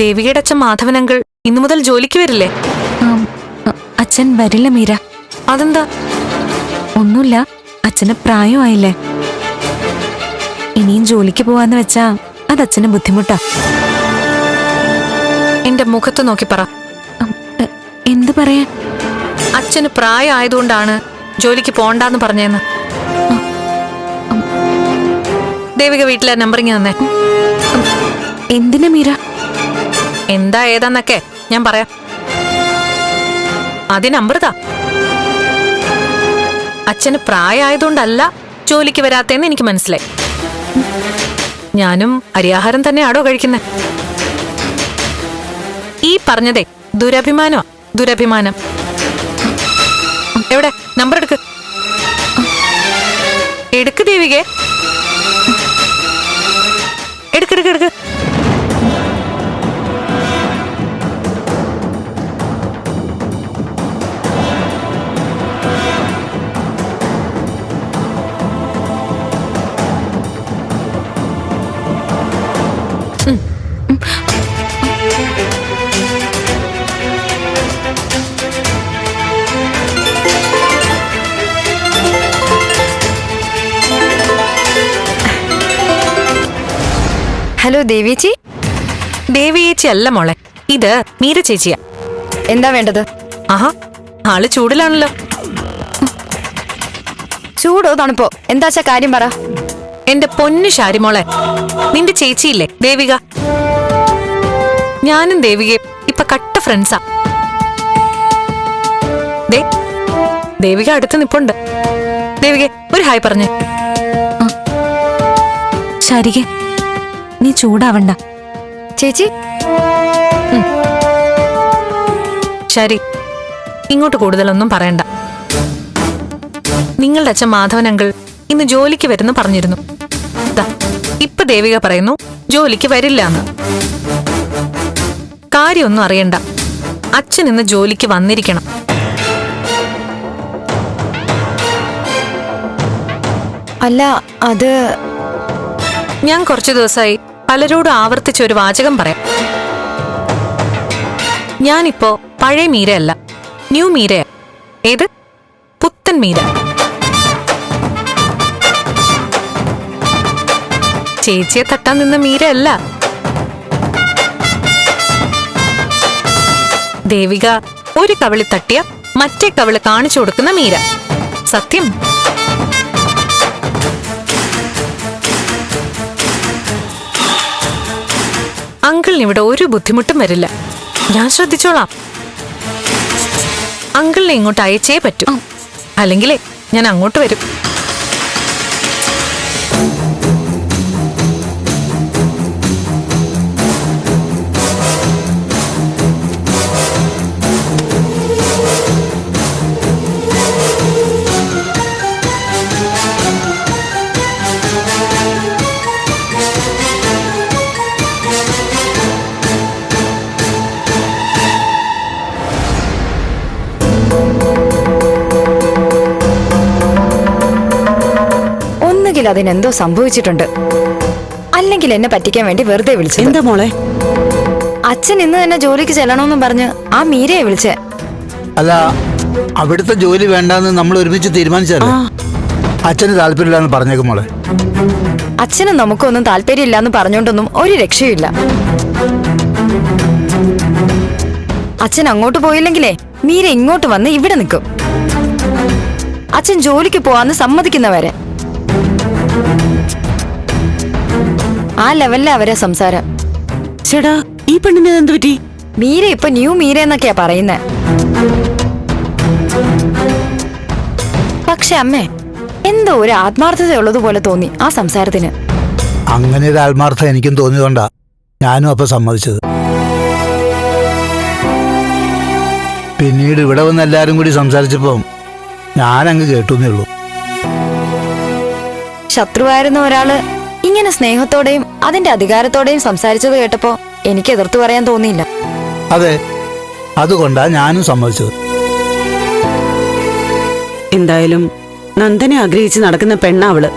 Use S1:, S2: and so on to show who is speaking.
S1: ദേവികയുടെ അച്ഛൻ മാധവനങ്കിൾ ഇന്നു മുതൽ ജോലിക്ക് വരില്ലേ?
S2: അച്ഛൻ വരില്ല മീര.
S1: അതെന്താ?
S2: ഒന്നുമില്ല, അച്ഛന് പ്രായമായില്ലേ. ഇനിയും ജോലിക്ക് പോവാന്ന് വെച്ചാ അത് അച്ഛന് ബുദ്ധിമുട്ടാ.
S1: എന്റെ മുഖത്ത് നോക്കി പറ.
S2: എന്ത് പറയാൻ?
S1: അച്ഛന് പ്രായമായതുകൊണ്ടാണ് ജോലിക്ക് പോണ്ടാന്ന് പറഞ്ഞെന്ന്. ദേവിക വീട്ടിലെ നമ്പറിങ് തന്നെ.
S2: എന്തിനാ മീര?
S1: എന്താ ഏതാന്നൊക്കെ ഞാൻ പറയാം. ആദ്യം നമ്പർ താ. അച്ഛന് പ്രായമായതുകൊണ്ടല്ല ജോലിക്ക് വരാത്തേന്ന് എനിക്ക് മനസ്സിലായി. ഞാനും അരിയാഹാരം തന്നെയാണോ കഴിക്കുന്നത്? ഈ പറഞ്ഞതേ ദുരഭിമാനമാ, ദുരഭിമാനം. എവിടെ നമ്പർ എടുക്ക്. എടുക്ക് ദേവികേ, എടുക്കെടുക്ക് എടുക്ക്.
S3: ഹലോ ദേവിയേച്ചി.
S1: ദേവിയേച്ചി അല്ല മോളെ, ഇത് മീര ചേച്ചിയാ.
S3: എന്താ വേണ്ടത്?
S1: ആഹാ, ആള് ചൂടിലാണല്ലോ.
S3: ചൂടോ തണുപ്പോ എന്താച്ചാ കാര്യം പറ.
S1: എന്റെ പൊന്നു ശാരിമോളെ, നിന്റെ ചേച്ചിയില്ലേ ദേവിക, ഞാനും ദേവികയും ഇപ്പൊ കട്ട ഫ്രണ്ട്സാ. ദേവിക അടുത്ത് നിപ്പുണ്ട്. ദേവിക ഒരു ഹായ് പറഞ്ഞേ.
S2: ശരികെ, നീ ചൂടാവണ്ട.
S3: ചേച്ചി
S1: ശരി, ഇങ്ങോട്ട് കൂടുതലൊന്നും പറയണ്ട. നിങ്ങളുടെ അച്ഛൻ മാധവനങ്കിൾ ഇന്ന് ജോലിക്ക് വരുന്നു പറഞ്ഞിരുന്നു. ഇപ്പൊ ദേവിക പറയുന്നു ജോലിക്ക് വരില്ലാന്ന്. കാര്യമൊന്നും അറിയണ്ട, അച്ഛൻ ഇന്ന് ജോലിക്ക് വന്നിരിക്കണം.
S3: അല്ല, അത്
S1: ഞാൻ കുറച്ചു ദിവസമായി പലരോടും ആവർത്തിച്ച ഒരു വാചകം പറയാം. ഞാനിപ്പോ പഴയ മീരയല്ല, ന്യൂ മീരയാ. ഏത്? പുത്തൻ മീര. ചേച്ചിയെ തട്ടാൻ നിന്ന മീരയല്ല. ദേവിക ഒരു കവിളി തട്ടിയ മറ്റേ കവിള് കാണിച്ചു കൊടുക്കുന്ന മീര. സത്യം. അങ്കിളിന് ഇവിടെ ഒരു ബുദ്ധിമുട്ടും വരില്ല. ഞാൻ ശ്രദ്ധിച്ചോളാം. അങ്കിളിനെ ഇങ്ങോട്ട് അയച്ചേ പറ്റൂ, അല്ലെങ്കിലേ ഞാൻ അങ്ങോട്ട് വരും.
S3: അതിനെന്തോ സംഭവിച്ചിട്ടുണ്ട്, അല്ലെങ്കിൽ എന്നെ പറ്റിക്കാൻ വേണ്ടി വെറുതെ വിളിച്ചു.
S4: എന്താ മോളെ?
S3: അച്ഛൻ ഇന്ന് തന്നെ ജോലിക്ക് ചെല്ലണമെന്നും പറഞ്ഞ് ആ മീരയെ വിളിച്ചേ.
S5: അല്ല, അവിടുത്തെ ജോലി വേണ്ടെന്ന് നമ്മൾ ഒരുമിച്ച് തീരുമാനിച്ചല്ലേ? അച്ഛന് താല്പര്യമില്ലാന്ന് പറഞ്ഞേക്കും മോളെ.
S3: അച്ഛനും നമുക്കൊന്നും താല്പര്യമില്ലാന്ന് പറഞ്ഞോണ്ടൊന്നും ഒരു രക്ഷയില്ല. അച്ഛൻ അങ്ങോട്ട് പോയില്ലെങ്കിലേ മീര ഇങ്ങോട്ട് വന്ന് ഇവിടെ നിൽക്കും. അച്ഛൻ ജോലിക്ക് പോവാന്ന് സമ്മതിക്കുന്നവരെ. ആ ലെവലിലെ അവരെ സംസാരം.
S4: ചേടാ, ഈ പെണ്ണിന് എന്ത് പറ്റി?
S3: മീര ഇപ്പൊ ന്യൂ മീര എന്നൊക്കെയാ പറയുന്നേ. പക്ഷെ അമ്മേ, എന്തോ ഒരു ആത്മാർത്ഥത ഉള്ളതുപോലെ തോന്നി ആ സംസാരത്തിന്.
S5: അങ്ങനെ ഒരു ആത്മാർത്ഥം എനിക്കും തോന്നിയതുകൊണ്ടാ ഞാനും അപ്പൊ സമ്മതിച്ചത്. പിന്നീട് ഇവിടെ വന്ന് എല്ലാരും കൂടി സംസാരിച്ചപ്പോ ഞാനങ്ങ് കേട്ടുന്നേ ഉള്ളൂ.
S3: ശത്രുവായിരുന്ന ഒരാള് ഇങ്ങനെ സ്നേഹത്തോടെയും അതിന്റെ അധികാരത്തോടെയും സംസാരിച്ചത് കേട്ടപ്പോ എനിക്ക് എതിർത്തു പറയാൻ തോന്നിയില്ല.
S5: അതെ, അതുകൊണ്ടാ ഞാനും സമ്മതിച്ചത്.
S4: എന്തായാലും നന്ദനെ ആഗ്രഹിച്ച് നടക്കുന്ന പെണ്ണാവള്.